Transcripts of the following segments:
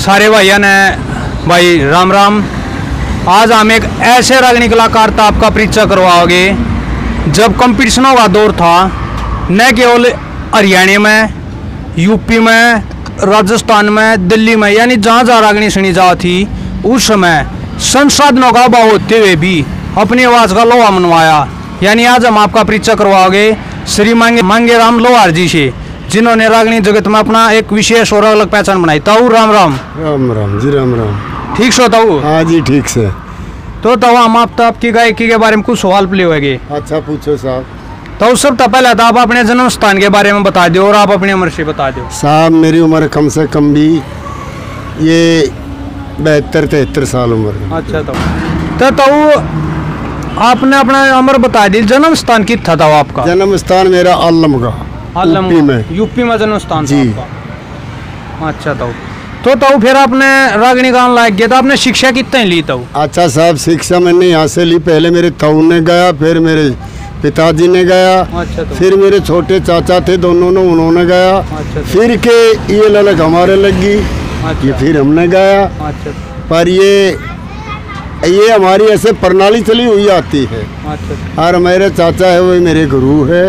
सारे भाइयों ने भाई राम राम। आज हम एक ऐसे रागनी कलाकार का आपका परिचय करवाओगे जब कंपटीशनों का दौर था, न केवल हरियाणा में, यूपी में, राजस्थान में, दिल्ली में, यानी जहाँ जहाँ रागनी सुनी जा थी उस समय संसाधनों का अभाव होते हुए भी अपनी आवाज़ का लोहा मनवाया। यानी आज हम आपका परिचय करवाओगे श्री मांगेराम लोहार जी से, जिन्होंने रागनी जगत में अपना एक विशेष और अलग पहचान बनाई। ताऊ राम राम। राम राम जी, राम राम। ठीक सो ताऊ? हाँ जी ठीक से। तो ताऊ हम आपकी गायकी के बारे में कुछ सवाल पूछेंगे। अच्छा पूछो साहब। तो सबसे पहले तो आप अपने जन्म स्थान के बारे में बता दो और आप अपनी उम्र से बता दो। साहब मेरी उम्र कम से कम भी ये 72-73 साल उम्र है। अच्छा तो आपने अपना उम्र बता दी। जन्म स्थान कितना था आपका? जन्म स्थान मेरा आलमगढ़ यूपी में जन्म स्थान जी। अच्छा तो फिर आपने रागनी गान लायक गया, तो आपने शिक्षा कितने ली? तो अच्छा साहब, शिक्षा मैंने यहाँ से ली। पहले मेरे ताऊ ने गया, फिर मेरे पिताजी ने गया। अच्छा फिर मेरे छोटे चाचा थे दोनों ने, उन्होंने गया। अच्छा फिर के ये ललक हमारे लगी। अच्छा। ये फिर हमने गया। अच्छा। पर ये हमारी ऐसे प्रणाली चली हुई आती है। अच्छा। और मेरे चाचा है वो मेरे गुरु है,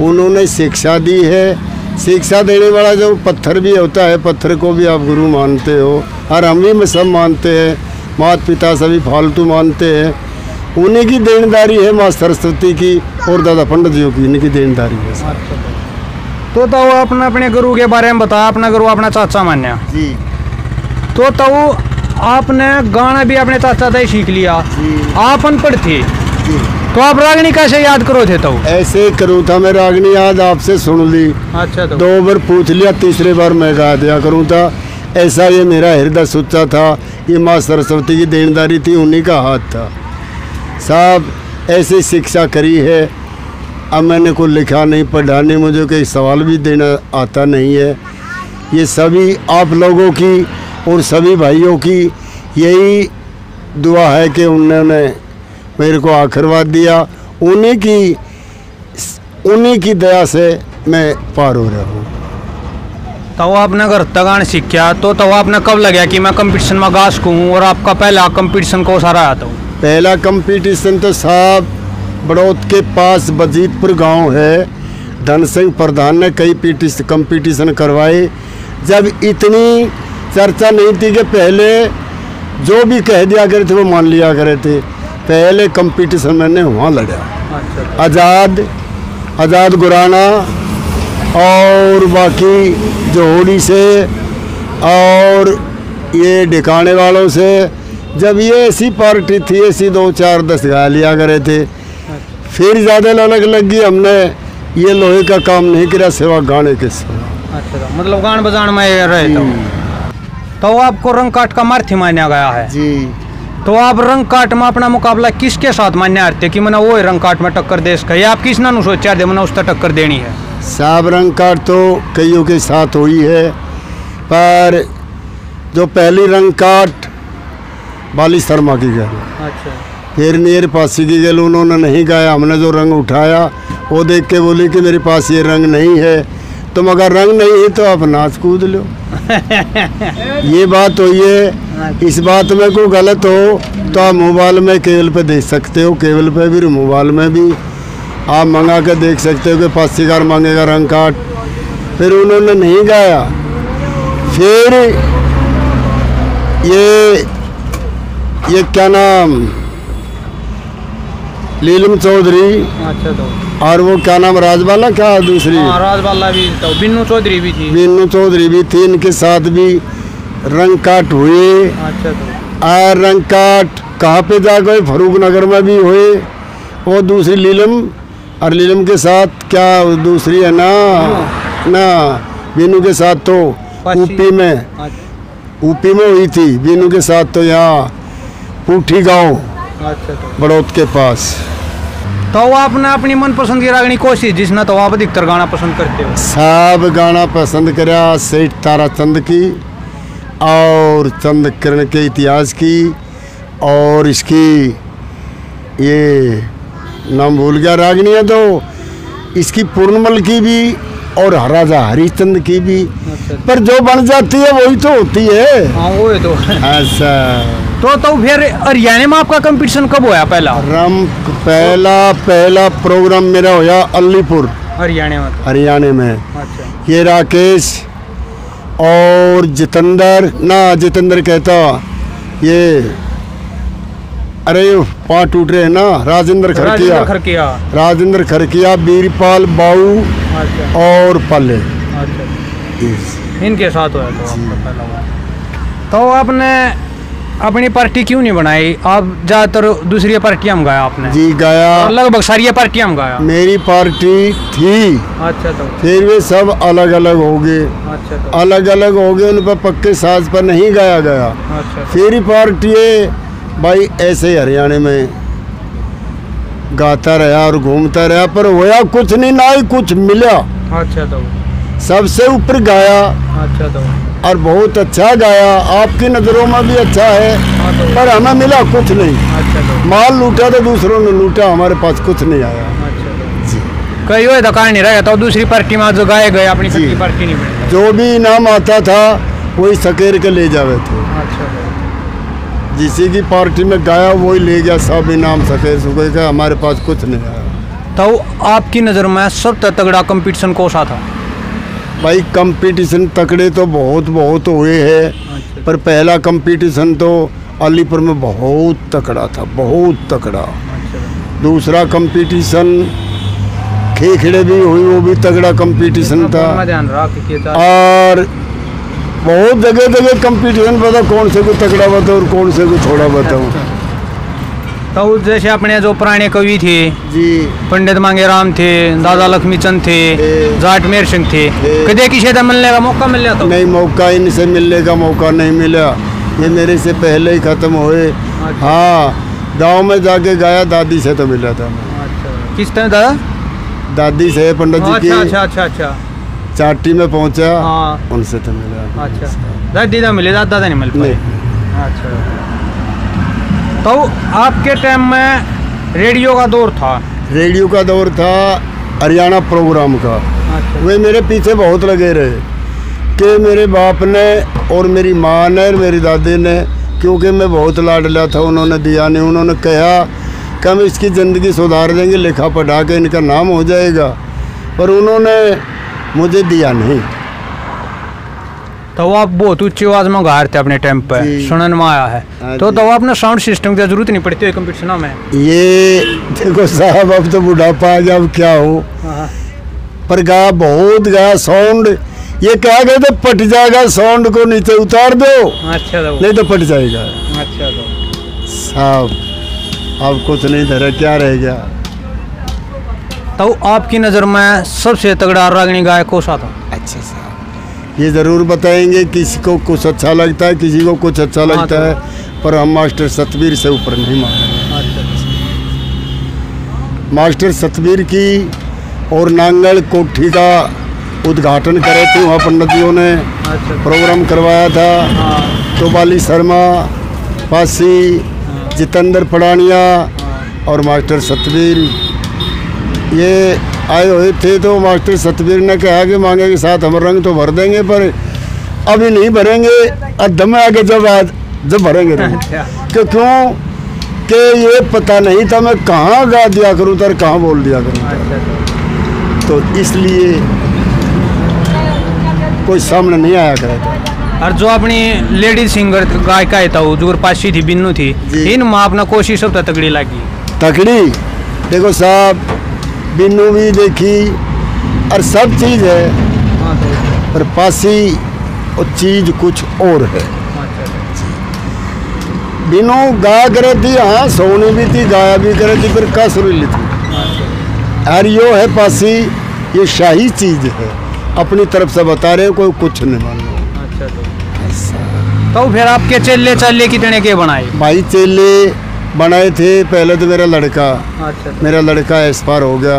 उन्होंने शिक्षा दी है। शिक्षा देने वाला जो पत्थर भी होता है, पत्थर को भी आप गुरु मानते हो, और हम भी सब मानते हैं। माता पिता सभी फालतू मानते हैं। उन्हीं की देनदारी है माँ सरस्वती की और दादा पंडित जी की, इनकी देनदारी है। तो आपने अपने गुरु के बारे में बताया, अपना गुरु अपना चाचा मान्या जी। तो आपने गाना भी अपने चाचा से ही सीख लिया। आप अनपढ़ थे जी। तो आप रागनी कैसे याद करो थे? तो ऐसे करूँ था मैं रागनी, आज आपसे सुन ली। अच्छा। 2 बार पूछ लिया, तीसरे बार मैं गा दिया करूँ था। ऐसा ये मेरा हृदय सच्चा था। ये माँ सरस्वती की देनदारी थी, उन्हीं का हाथ था साहब। ऐसे शिक्षा करी है। अब मैंने कोई लिखा नहीं, पढ़ा नहीं, मुझे कोई सवाल भी देना आता नहीं है। ये सभी आप लोगों की और सभी भाइयों की यही दुआ है कि उन्होंने मेरे को आशीर्वाद दिया। उन्हीं की दया से मैं पार हो रहा हूँ। तो आपने घर तक गाना सीखा, तो आपने कब लगा कि मैं कंपटीशन में गा सकूँ? और आपका पहला कंपटीशन कौन सा रहा था? पहला कंपटीशन तो साहब बड़ौद के पास बजीतपुर गांव है, धन सिंह प्रधान ने कई कंपटीशन करवाए। जब इतनी चर्चा नहीं थी कि पहले जो भी कह दिया करे थे वो मान लिया करे थे। पहले कंपटीशन मैंने वहाँ लड़ा। आज़ाद गुराना और बाकी जोड़ी से और ये ढिकाने वालों से। जब ये ऐसी पार्टी थी, ऐसी 2-4-10 गा लिया करे थे। फिर ज़्यादा ललक लगी, हमने ये लोहे का काम नहीं किया सिवा गाने के सिवा। अच्छा, मतलब गान बजान में रहे। तो आपको रंग काट का मार्थी माना गया है जी। तो आप रंग काट में अपना मुकाबला किसके साथ मान्य हारते कि मैंने वो रंग काट में टक्कर दे सके, या आप किस ना सोचा दे मैंने उसका टक्कर देनी है? साहब रंग काट तो कईयों के साथ हुई है, पर जो पहली रंग काट बाली शर्मा की गल। अच्छा। फिर नीर पासी की गल, उन्होंने नहीं गाया। हमने जो रंग उठाया वो देख के बोली कि मेरे पास ये रंग नहीं है। तुम अगर रंग नहीं है तो आप नाच कूद लो। ये बात हुई है। इस बात में कोई गलत हो तो आप मोबाइल में केबल पे देख सकते हो, केबल पे भी मोबाइल में भी आप मंगा के देख सकते हो कि पासीकार मांगेगा रंग काट। फिर उन्होंने नहीं गाया। फिर ये क्या नाम, लीलम चौधरी। अच्छा। तो और वो क्या नाम, राजबाला, क्या दूसरी? राजबाला भी तो बिन्नू चौधरी भी थी। बिन्नू चौधरी भी थी। इनके साथ भी रंग काट हुए। अच्छा। तो और रंग काट कहाँ पे जा गए? फरूक नगर में भी हुए। वो दूसरी लीलम, और लीलम के साथ क्या दूसरी है ना बिन्नू के साथ तो यूपी में हुई थी। बिन्नू के साथ तो यहाँ पूठी गाँव। अच्छा। तो बड़ौद के पास। तो आपने अपनी मनपसंद की रागनी कोशिश जिसने तो आप अधिकतर गाना पसंद करते हो? सब गाना पसंद करा। सेठ ताराचंद की और चंद किरण के इतिहास की, और इसकी ये नाम भूल गया रागनी है तो इसकी पूर्णमल की भी और राजा हरिश्चंद्र की भी। अच्छा। पर जो बन जाती है वही तो होती है। हाँ वो है तो। ऐसा तो फिर हरियाणा में आपका कंपटीशन कब हुआ पहला? पहला प्रोग्राम मेरा हुआ अलीपुर, हरियाणा में। अच्छा। ये राकेश और जितेंद्र कहता, ये अरे पाँव टूट रहे हैं ना, राजेंद्र खरकिया, बीरपाल बाऊ। अच्छा। और पाले। अच्छा। इनके साथ हुआ तो आपका पहला हुआ। तो आपने अपनी पार्टी क्यों नहीं बनाई? आप ज़्यादातर दूसरी पार्टियाँ में गाया आपने? जी गाया, लगभग सारी पार्टियाँ में गाया। मेरी पार्टी थी। अच्छा। तो फिर वे सब अलग अलग हो गए। अच्छा। तो अलग अलग हो गए, उन पर पक्के साज पर नहीं गाया गया। अच्छा। फिर पार्टी भाई ऐसे ही हरियाणा में गाता रहा और घूमता रहा, पर होया कुछ नहीं, ना ही कुछ मिला। अच्छा। तो सबसे ऊपर गाया। अच्छा। तो और बहुत अच्छा गाया, आपकी नज़रों में भी अच्छा है। तो पर हमें मिला कुछ नहीं। अच्छा। तो माल लूटा तो दूसरों ने लूटा, हमारे पास कुछ नहीं आया। अच्छा। तो जी कई हुए दुकान नहीं रहा तो दूसरी पार्टी में जो गाए गए अपनी जी। पार्टी नहीं बनी। जो भी इनाम आता था वही सकेर के ले जावे थे। अच्छा। जिसी की पार्टी में गाया वही ले गया सब इनाम सकेर सुके का, हमारे पास कुछ नहीं आया। तो आपकी नज़र में सबसे तगड़ा कंपटीशन कौन सा था? भाई कंपटीशन तगड़े तो बहुत हुए हैं। अच्छा। पर पहला कंपटीशन तो अलीपुर में बहुत तगड़ा था, बहुत तगड़ा। अच्छा। दूसरा कंपटीशन खेखड़े भी हुई, वो भी तगड़ा कंपटीशन था। ध्यान रहा। और बहुत जगह कंपटीशन पता कौन से को तगड़ा बताऊँ और कौन से को थोड़ा बताऊँ। तो जैसे अपने जो पुराने कवि थे जी, पंडित मांगेराम थे, दादा लक्ष्मीचंद थे, जाट मेर सिंह थे, कदे किसी से मिलने का मौका मिल जाता? नहीं, मौका इनसे मिलने का मौका नहीं मिला। ये मेरे से पहले ही ख़त्म हुए। हाँ, गांव में जाके गाया, दादी से तो मिला था। अच्छा। किस टाइम दादा? दादी से पंडित जी की। अच्छा। चाटी में पहुंचा। हाँ। उनसे तो मिला। अच्छा। दादी तो मिले, दादा नहीं मिल पाए। अच्छा। तो आपके टाइम में रेडियो का दौर था? रेडियो का दौर था, हरियाणा प्रोग्राम का। अच्छा। वे मेरे पीछे बहुत लगे रहे कि मेरे बाप ने और मेरी माँ ने और मेरी दादी ने, क्योंकि मैं बहुत लाडला था, उन्होंने दिया नहीं। उन्होंने कहा कि हम इसकी ज़िंदगी सुधार देंगे, लिखा पढ़ा के इनका नाम हो जाएगा, पर उन्होंने मुझे दिया नहीं। तो आप बहुत ऊंची आवाज में गा रहे थे अपने टाइम पे, सुनने में आया है। तो आपने साउंड सिस्टम की जरूरत नहीं पड़ती है कंपटीशन में? ये देखो साहब, अब तो बुढ़ापा आ गया, अब क्या हो। पर गाया, बहुत गाया। साउंड ये क्या कहते, पट जाएगा, साउंड को नीचे उतार दो। अच्छा। नहीं तो पट जाएगा। अच्छा। साहब अब कुछ नहीं धरा, क्या रह गया। तो आपकी नज़र में सबसे तगड़ा रागनी गायक कौन सा था? अच्छा साहब ये ज़रूर बताएंगे, किसी को कुछ अच्छा लगता है, किसी को कुछ अच्छा लगता है, पर हम मास्टर सतबीर से ऊपर नहीं मांगेंगे। मास्टर सतबीर की और नांगल कोठी का उद्घाटन करे थे, वहाँ पंडितियों ने प्रोग्राम करवाया था। तो बाली शर्मा, पासी, जितेंद्र पड़ानिया और मास्टर सतबीर ये आए हुए थे। तो मास्टर सतबीर ने कहा कि मांगे के साथ हम रंग तो भर देंगे, पर अभी नहीं भरेंगे, अधम आगे जब भरेंगे क्यों कि ये पता नहीं था मैं कहाँ गा दिया करूँ और कहाँ बोल दिया करूँ। तो इसलिए कोई सामने नहीं आया करा था। और जो अपनी लेडी सिंगर गायिका था वो जो पासी थी, बिन्नू थी, इन माँ अपना कोशिश सब तगड़ी लगी। तगड़ी देखो साहब, बिन्नू भी देखी और सब चीज़ है। पर पासी और चीज़ कुछ और है। बिन्नू गाया करे थी, हाँ सोनी भी थी, गाया भी करे थी, फिर का सुरीली थी। और यो है पासी, ये शाही चीज़ है, अपनी तरफ से बता रहे, कोई कुछ नहीं मान लो। तो फिर आपके चेले चाले कितने के बनाए? भाई चेले बनाए थे पहले तो मेरा लड़का एक्सपायर हो गया।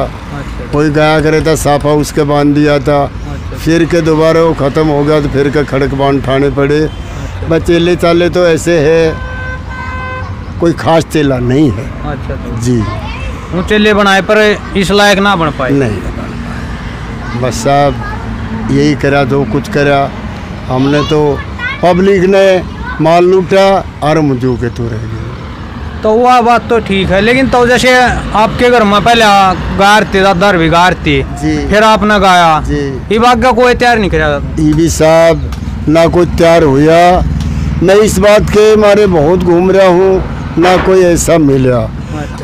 कोई गाया करे था, साफा उसके बांध दिया था। फिर के दोबारा वो ख़त्म हो गया तो फिर के खड़क बांध ठाने पड़े। बस चेले चाले तो ऐसे है, कोई खास चेला नहीं है। जी वो चेले बनाए पर इस लायक ना बन पाए। नहीं। बस साहब यही करा जो कुछ करा हमने, तो पब्लिक ने माल लूटा और मुझू के तो रह गए। तो वह बात तो ठीक है, लेकिन तो जैसे आपके घर में पहले गारती दादर भी गारती जी, फिर आपने गाया जी, ये बात का कोई तैयार नहीं करा। ये भी साहब ना कोई तैयार हुआ। मैं इस बात के मारे बहुत घूम रहा हूँ, ना कोई ऐसा मिला।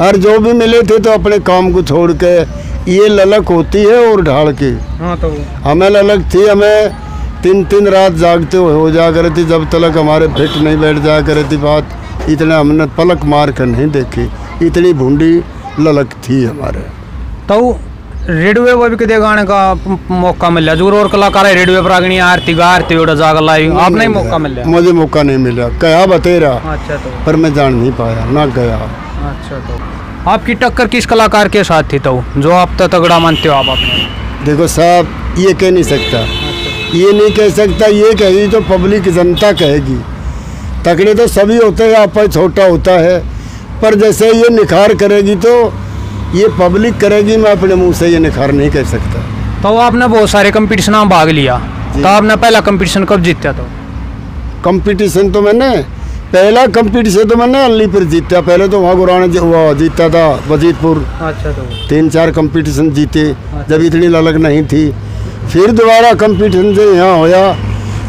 और जो भी मिले थे तो अपने काम को छोड़ के, ये ललक होती है और ढाल की। हाँ तो हमें ललक थी, हमें 3-3 रात जागते हो जा कर थी, जब तक हमारे फिट नहीं बैठ जाया करे थी बात। इतना हमने पलक मार कर नहीं देखी, इतनी भूडी ललक थी हमारे। तो रेडियो पर भी कदे गाने का मौका मिला? जरूर और कलाकार है रेडियो पर आगनी आरती गारती उड़ा जाग लाई, आपने ही मौका मिला? मुझे मौका नहीं मिला, कहा बतेरा। अच्छा तो पर मैं जान नहीं पाया, ना गया। अच्छा तो आपकी टक्कर किस कलाकार के साथ थी तो जो आप तो तगड़ा मानते हो आप अपने? देखो साहब, ये कह नहीं सकता, ये नहीं कह सकता, ये कहेगी तो पब्लिक जनता कहेगी। तगड़े तो सभी होते हैं, आप छोटा होता है, पर जैसे ये निखार करेगी तो ये पब्लिक करेगी। मैं अपने मुंह से ये निखार नहीं कर सकता। तो आपने बहुत सारे कंपटीशन में भाग लिया, तो आपने पहला कंपटीशन कब जीता? तो कंपटीशन तो मैंने पहला कंपटीशन तो मैंने अलीपुर जीता। पहले तो वहाँ गुराना जीता था वजीदपुर। अच्छा तो 3-4 कंपटीशन जीते जब इतनी ललक नहीं थी। फिर दोबारा कंपटीशन से यहाँ होया,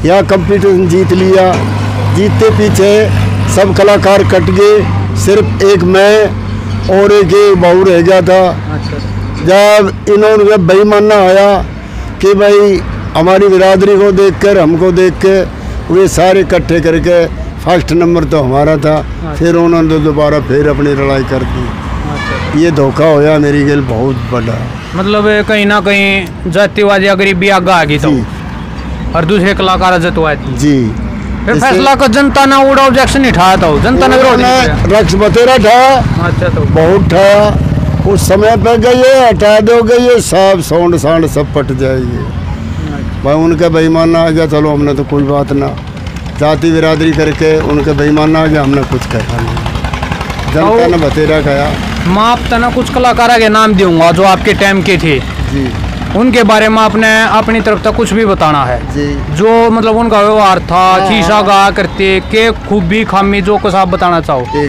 यहाँ कंपटीशन जीत लिया। जीतते पीछे सब कलाकार कट गए, सिर्फ एक मैं और एक बहू रह गया था। अच्छा जब इन्होंने बेईमाना आया कि भाई हमारी बिरादरी को देखकर, हमको देख के वे सारे इकट्ठे करके फर्स्ट नंबर तो हमारा था। फिर उन्होंने दोबारा फिर अपनी लड़ाई कर दी। अच्छा ये धोखा होया मेरी गल बहुत बड़ा। मतलब कहीं ना कहीं जातिवादी गरीबी आगे आ गई तो, और दूसरे कलाकार जतवाए थे जी। फिर फैसला का जनता ने उड़ा ऑब्जेक्शन नहीं उठाया था, जनता ने विरोध नहीं किया। रक्स बतेरा ठाया, अच्छा तो बहुत ठाया। उस समय पे गए हटा दोगे ये सब सौंड सांड सब पट जाएगी। भाई उनका बेईमाना आ गया, चलो हमने तो कोई बात ना, जाति बिरादरी करके उनका बेईमाना आ गया, हमने कुछ कहा नहीं। जनता ने बतेरा गया। मैं आप तना कुछ कलाकार के नाम दूंगा जो आपके टाइम के थे जी, उनके बारे में आपने अपनी तरफ तक कुछ भी बताना है जी। जो मतलब उनका व्यवहार था, शीशा गा करते के खूबी खामी जो कुछ आप बताना चाहो।